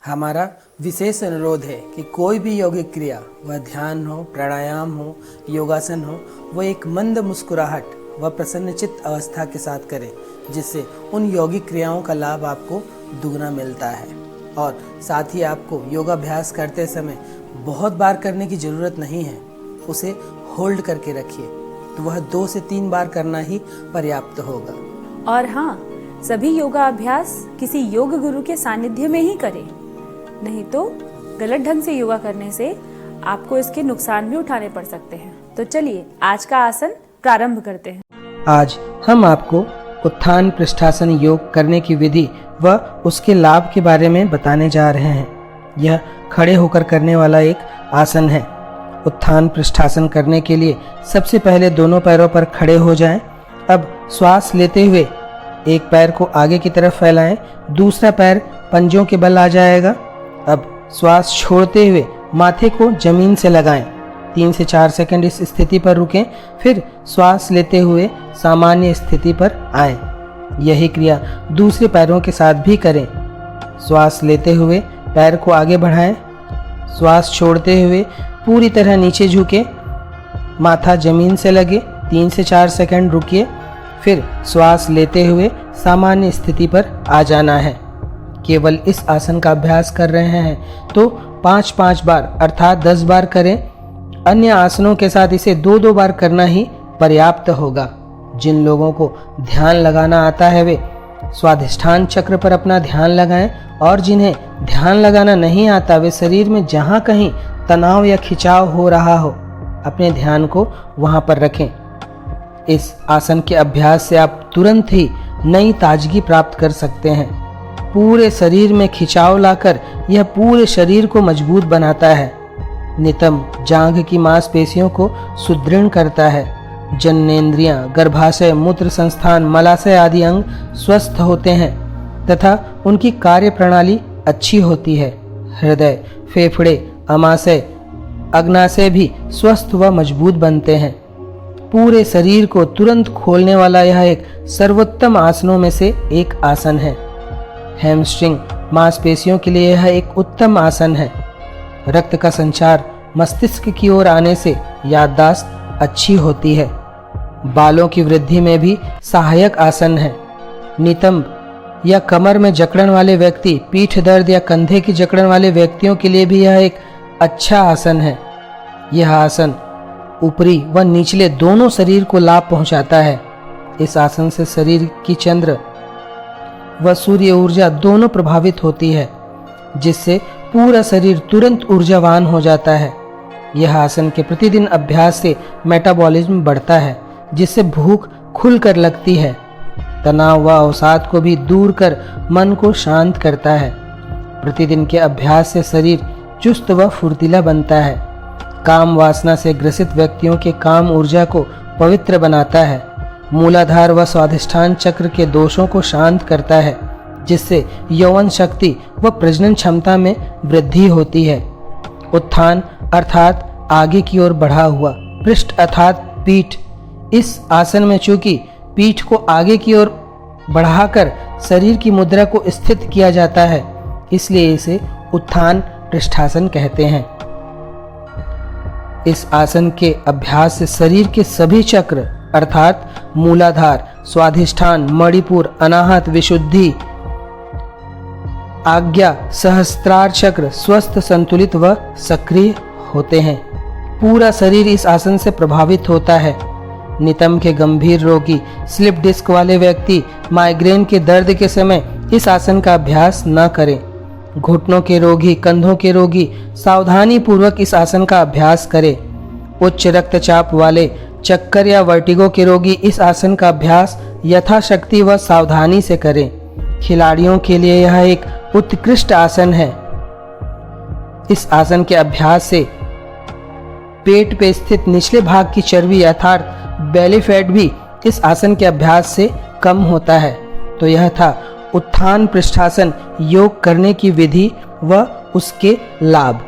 हमारा विशेष अनुरोध है कि कोई भी यौगिक क्रिया, वह ध्यान हो, प्राणायाम हो, योगासन हो, वह एक मंद मुस्कुराहट व प्रसन्नचित्त अवस्था के साथ करें, जिससे उन यौगिक क्रियाओं का लाभ आपको दुगना मिलता है। और साथ ही आपको योगाभ्यास करते समय बहुत बार करने की ज़रूरत नहीं है, उसे होल्ड करके रखिए, तो वह 2 से 3 बार करना ही पर्याप्त होगा। और हाँ, सभी योगा अभ्यास किसी योग गुरु के सानिध्य में ही करें, नहीं तो गलत ढंग से योगा करने से आपको इसके नुकसान भी उठाने पड़ सकते हैं। तो चलिए आज का आसन प्रारंभ करते हैं। आज हम आपको उत्थान पृष्ठासन योग करने की विधि व उसके लाभ के बारे में बताने जा रहे हैं। यह खड़े होकर करने वाला एक आसन है। उत्थान पृष्ठासन करने के लिए सबसे पहले दोनों पैरों पर खड़े हो जाएं। अब श्वास लेते हुए एक पैर को आगे की तरफ फैलाएं, दूसरा पैर पंजों के बल आ जाएगा। अब श्वास छोड़ते हुए माथे को जमीन से लगाएं। 3 से 4 सेकंड इस स्थिति पर रुकें, फिर श्वास लेते हुए सामान्य स्थिति पर आएं। यही क्रिया दूसरे पैरों के साथ भी करें। श्वास लेते हुए पैर को आगे बढ़ाएं, श्वास छोड़ते हुए पूरी तरह नीचे झुके, माथा जमीन से लगे, 3 से 4 सेकंड रुकिए, फिर श्वास लेते हुए सामान्य स्थिति पर आ जाना है। केवल इस आसन का अभ्यास कर रहे हैं तो 5-5 बार अर्थात 10 बार करें। अन्य आसनों के साथ इसे 2-2 बार करना ही पर्याप्त होगा। जिन लोगों को ध्यान लगाना आता है वे स्वाधिष्ठान चक्र पर अपना ध्यान लगाएं, और जिन्हें ध्यान लगाना नहीं आता वे शरीर में जहाँ कहीं तनाव या खिंचाव हो रहा हो, अपने ध्यान को वहाँ पर रखें। इस आसन के अभ्यास से आप तुरंत ही नई ताजगी प्राप्त कर सकते हैं। पूरे शरीर में खिंचाव लाकर यह पूरे शरीर को मजबूत बनाता है। नितंब जांघ की मांसपेशियों को सुदृढ़ करता है। जननेंद्रियां, गर्भाशय, मूत्र संस्थान, मलाशय आदि अंग स्वस्थ होते हैं तथा उनकी कार्य प्रणाली अच्छी होती है। हृदय, फेफड़े, अमाशय, अग्नाशय भी स्वस्थ व मजबूत बनते हैं। पूरे शरीर को तुरंत खोलने वाला यह एक सर्वोत्तम आसनों में से एक आसन है। हैमस्ट्रिंग मांसपेशियों के लिए यह एक उत्तम आसन है। रक्त का संचार मस्तिष्क की ओर आने से याददाश्त अच्छी होती है। बालों की वृद्धि में भी सहायक आसन है। नितंब या कमर में जकड़न वाले व्यक्ति, पीठ दर्द या कंधे की जकड़न वाले व्यक्तियों के लिए भी यह एक अच्छा आसन है। यह आसन ऊपरी व निचले दोनों शरीर को लाभ पहुंचाता है। इस आसन से शरीर की चंद्र व सूर्य ऊर्जा दोनों प्रभावित होती है, जिससे पूरा शरीर तुरंत ऊर्जावान हो जाता है। यह आसन के प्रतिदिन अभ्यास से मेटाबॉलिज्म बढ़ता है, जिससे भूख खुलकर लगती है। तनाव व अवसाद को भी दूर कर मन को शांत करता है। प्रतिदिन के अभ्यास से शरीर चुस्त व फुर्तीला बनता है। काम वासना से ग्रसित व्यक्तियों के काम ऊर्जा को पवित्र बनाता है। मूलाधार व स्वाधिष्ठान चक्र के दोषों को शांत करता है, जिससे यौवन शक्ति व प्रजनन क्षमता में वृद्धि होती है। उत्थान अर्थात आगे की ओर बढ़ा हुआ, पृष्ठ अर्थात पीठ। इस आसन में चूंकि पीठ को आगे की ओर बढ़ाकर शरीर की मुद्रा को स्थित किया जाता है, इसलिए इसे उत्थान पृष्ठासन कहते हैं। इस आसन के अभ्यास से शरीर के सभी चक्र अर्थात मूलाधार, स्वाधिष्ठान, मणिपुर, अनाहत, विशुद्धि, आज्ञा, सहस्त्रार चक्र स्वस्थ, संतुलित व सक्रिय होते हैं। पूरा शरीर इस आसन से प्रभावित होता है। नितंब के गंभीर रोगी, स्लिप डिस्क वाले व्यक्ति माइग्रेन के दर्द के समय इस आसन का अभ्यास न करें। घुटनों के रोगी, कंधों के रोगी सावधानी पूर्वक इस आसन का अभ्यास करें। उच्च रक्तचाप वाले, चक्कर या वर्टिगो के रोगी इस आसन का अभ्यास यथाशक्ति व सावधानी से करें। खिलाड़ियों के लिए यह एक उत्कृष्ट आसन है। इस आसन के अभ्यास से पेट पे स्थित निचले भाग की चर्बी अर्थात बेली फैट भी इस आसन के अभ्यास से कम होता है। तो यह था उत्थान पृष्ठासन योग करने की विधि व उसके लाभ।